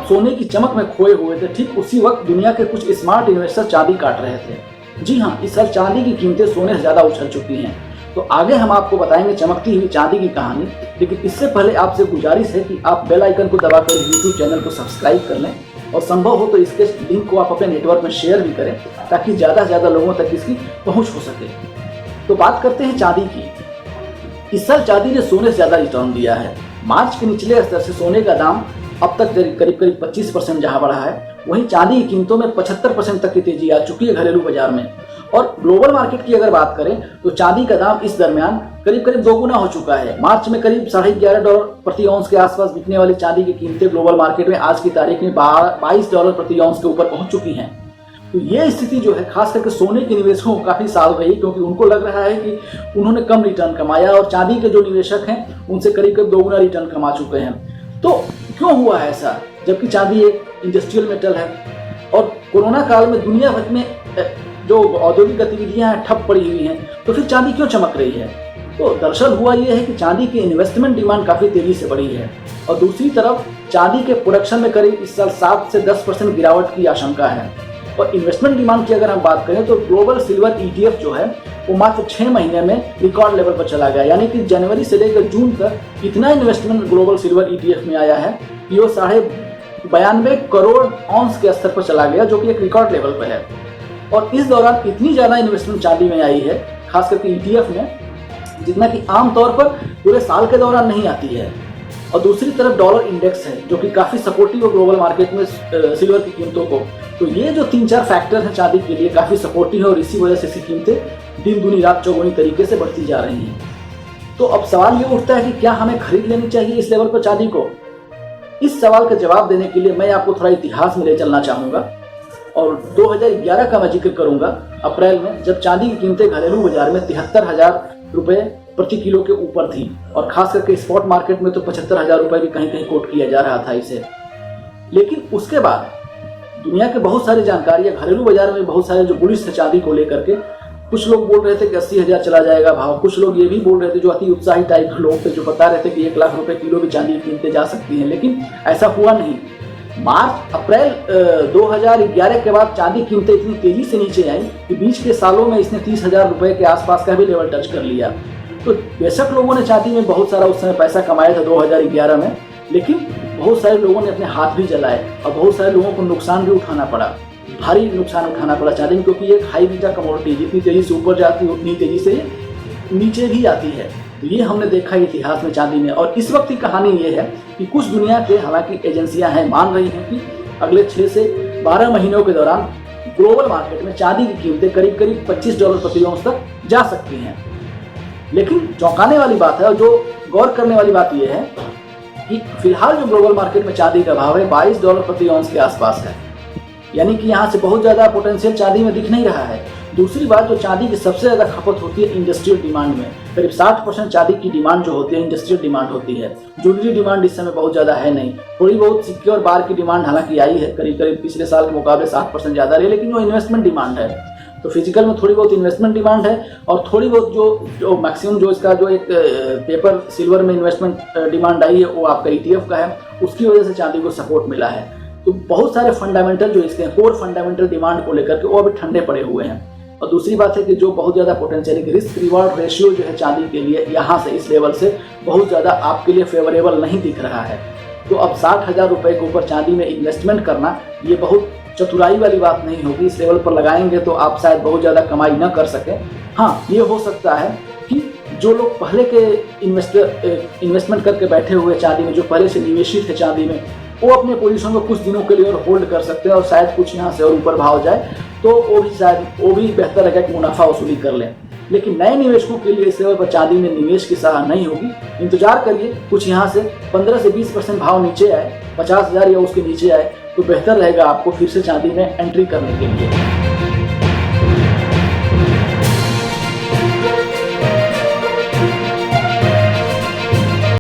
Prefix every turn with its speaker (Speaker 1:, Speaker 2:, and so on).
Speaker 1: सोने की चमक में खोए हुए थे, ठीक उसी वक्त दुनिया के कुछ स्मार्ट इन्वेस्टर चांदी काट रहे थे। जी हाँ, इस साल चांदी की कीमतें सोने से ज़्यादा उछल चुकी हैं। तो आगे हम आपको बताएंगे चमकती हुई चांदी की कहानी, लेकिन इससे पहले आपसे गुजारिश है कि आप बेल आइकन को दबाकर यूट्यूब चैनल को सब्सक्राइब कर लें और संभव हो तो इसके लिंक को आप अपने नेटवर्क में शेयर भी करें ताकि ज़्यादा से ज़्यादा लोगों तक इसकी पहुँच हो सके। तो बात करते हैं चांदी की। इस साल चांदी ने सोने से ज़्यादा रिटर्न दिया है। मार्च के निचले स्तर से सोने का दाम अब तक करीब 25% जहां बढ़ा है, वहीं चांदी की कीमतों में 75% तक की तेजी आ चुकी है घरेलू बाजार में। और ग्लोबल मार्केट की अगर बात करें तो चांदी का दाम इस दरमियान करीब 2 गुना हो चुका है। मार्च में करीब $11.5 प्रति औंस के आसपास बिकने वाली चांदी की कीमतें ग्लोबल मार्केट में आज की तारीख में $22 प्रति औंस के ऊपर पहुंच चुकी हैं। तो ये स्थिति जो है खास करके सोने के निवेशकों को काफी साल रही, क्योंकि उनको लग रहा है कि उन्होंने कम रिटर्न कमाया और चांदी के जो निवेशक हैं उनसे करीब 2 गुना रिटर्न कमा चुके हैं। तो क्यों हुआ है ऐसा, जबकि चांदी एक इंडस्ट्रियल मेटल है और कोरोना काल में दुनिया भर में जो औद्योगिक गतिविधियां ठप पड़ी हुई हैं, तो फिर चांदी क्यों चमक रही है? तो दरअसल हुआ यह है कि चांदी की इन्वेस्टमेंट डिमांड काफी तेजी से बढ़ी है और दूसरी तरफ चांदी के प्रोडक्शन में करीब इस साल 7 से 10% गिरावट की आशंका है। और इन्वेस्टमेंट डिमांड की अगर हम बात करें तो ग्लोबल सिल्वर ETF जो है वो मात्र 6 महीने में रिकॉर्ड लेवल पर चला गया, यानी कि जनवरी से लेकर जून तक इतना इन्वेस्टमेंट ग्लोबल सिल्वर ETF में आया है कि वो 92.5 करोड़ औंस के स्तर पर चला गया, जो कि एक रिकॉर्ड लेवल पर है। और इस दौरान इतनी ज़्यादा इन्वेस्टमेंट चांदी में आई है, खास करके ETF में, जितना कि आमतौर पर पूरे साल के दौरान नहीं आती है। और दूसरी तरफ डॉलर इंडेक्स है जो कि काफ़ी सपोर्टिव है ग्लोबल मार्केट में सिल्वर की कीमतों को। तो ये जो 3-4 फैक्टर हैं चांदी के लिए काफ़ी सपोर्टिव है और इसी वजह से इसकी कीमतें दिन दूनी रात चौगुनी तरीके से बढ़ती जा रही हैं। तो अब सवाल ये उठता है कि क्या हमें खरीद लेनी चाहिए इस लेवल पर चांदी को? इस सवाल का जवाब देने के लिए मैं आपको थोड़ा इतिहास में ले चलना चाहूँगा और 2011 का मैं जिक्र करूँगा, अप्रैल में, जब चांदी की कीमतें घरेलू बाजार में 73,000 रुपये प्रति किलो के ऊपर थी और खास करके स्पॉट मार्केट में तो 75,000 रुपये भी कहीं कहीं कोट किया जा रहा था इसे। लेकिन उसके बाद दुनिया के बहुत सारी जानकारियां, घरेलू बाजार में बहुत सारे जो बुलिश थे चांदी को लेकर के, कुछ लोग बोल रहे थे कि 80,000 चला जाएगा भाव, कुछ लोग ये भी बोल रहे थे, जो अति उत्साही टाइप के लोग थे, जो बता रहे थे कि 1 लाख रुपए किलो भी चांदी की कीमतें जा सकती हैं, लेकिन ऐसा हुआ नहीं। मार्च अप्रैल 2011 के बाद चांदी कीमतें इतनी तेजी से नीचे आई कि बीच के सालों में इसने 30,000 रुपए के आसपास का भी लेवल टच कर लिया। तो बेशक लोगों ने चांदी में बहुत सारा उस समय पैसा कमाया था 2011 में, लेकिन बहुत सारे लोगों ने अपने हाथ भी जलाए और बहुत सारे लोगों को नुकसान भी उठाना पड़ा, भारी नुकसान उठाना पड़ा चांदी में, क्योंकि एक हाई बीटा कमोडिटी, जितनी तेजी से ऊपर जाती है उतनी तेजी से नीचे भी आती है। तो ये हमने देखा है इतिहास में चांदी में। और इस वक्त की कहानी ये है कि कुछ दुनिया के हालांकि एजेंसियां हैं मान रही हैं कि अगले 6 से 12 महीनों के दौरान ग्लोबल मार्केट में चांदी की कीमतें करीब $25 प्रति औंस तक जा सकती हैं। लेकिन चौंकाने वाली बात है और जो गौर करने वाली बात यह है कि फिलहाल जो ग्लोबल मार्केट में चांदी का भाव है $22 प्रति औंस के आसपास है, यानी कि यहाँ से बहुत ज़्यादा पोटेंशियल चांदी में दिख नहीं रहा है। दूसरी बात, जो चांदी की सबसे ज़्यादा खपत होती है इंडस्ट्रियल डिमांड में, करीब 60% चांदी की डिमांड जो होती है इंडस्ट्रियल डिमांड होती है। ज्वेलरी डिमांड इस समय बहुत ज़्यादा है नहीं, थोड़ी बहुत सिक्के और बार की डिमांड हालांकि आई है, करीब पिछले साल के मुकाबले 60% ज़्यादा रही, लेकिन वो इन्वेस्टमेंट डिमांड है। तो फिजिकल में थोड़ी बहुत इन्वेस्टमेंट डिमांड है और थोड़ी बहुत जो मैक्सिमम जो इसका जो एक पेपर सिल्वर में इन्वेस्टमेंट डिमांड आई है वो आपका ETF का है, उसकी वजह से चांदी को सपोर्ट मिला है। तो बहुत सारे फंडामेंटल जो इसके कोर फंडामेंटल डिमांड को लेकर के वो अभी ठंडे पड़े हुए हैं। और दूसरी बात है कि जो बहुत ज़्यादा पोटेंशियल रिस्क रिवॉर्ड रेशियो जो है चांदी के लिए यहाँ से इस लेवल से बहुत ज़्यादा आपके लिए फेवरेबल नहीं दिख रहा है। तो अब 60,000 रुपये के ऊपर चांदी में इन्वेस्टमेंट करना ये बहुत चतुराई वाली बात नहीं होगी। इस लेवल पर लगाएंगे तो आप शायद बहुत ज़्यादा कमाई न कर सकें। हाँ, ये हो सकता है कि जो लोग पहले के इन्वेस्टमेंट करके बैठे हुए चांदी में, जो पहले से निवेशित है चांदी में, वो अपने पोजीशन को कुछ दिनों के लिए और होल्ड कर सकते हैं और शायद कुछ यहाँ से और ऊपर भाव जाए तो वो भी बेहतर रहेगा कि मुनाफा वसूली कर लें। लेकिन नए निवेशकों के लिए इस लेवल पर चांदी में निवेश की सलाह नहीं होगी। इंतजार करिए, कुछ यहाँ से 15 से 20% भाव नीचे आए, 50,000 या उसके नीचे आए तो बेहतर रहेगा आपको फिर से चांदी में एंट्री करने के लिए।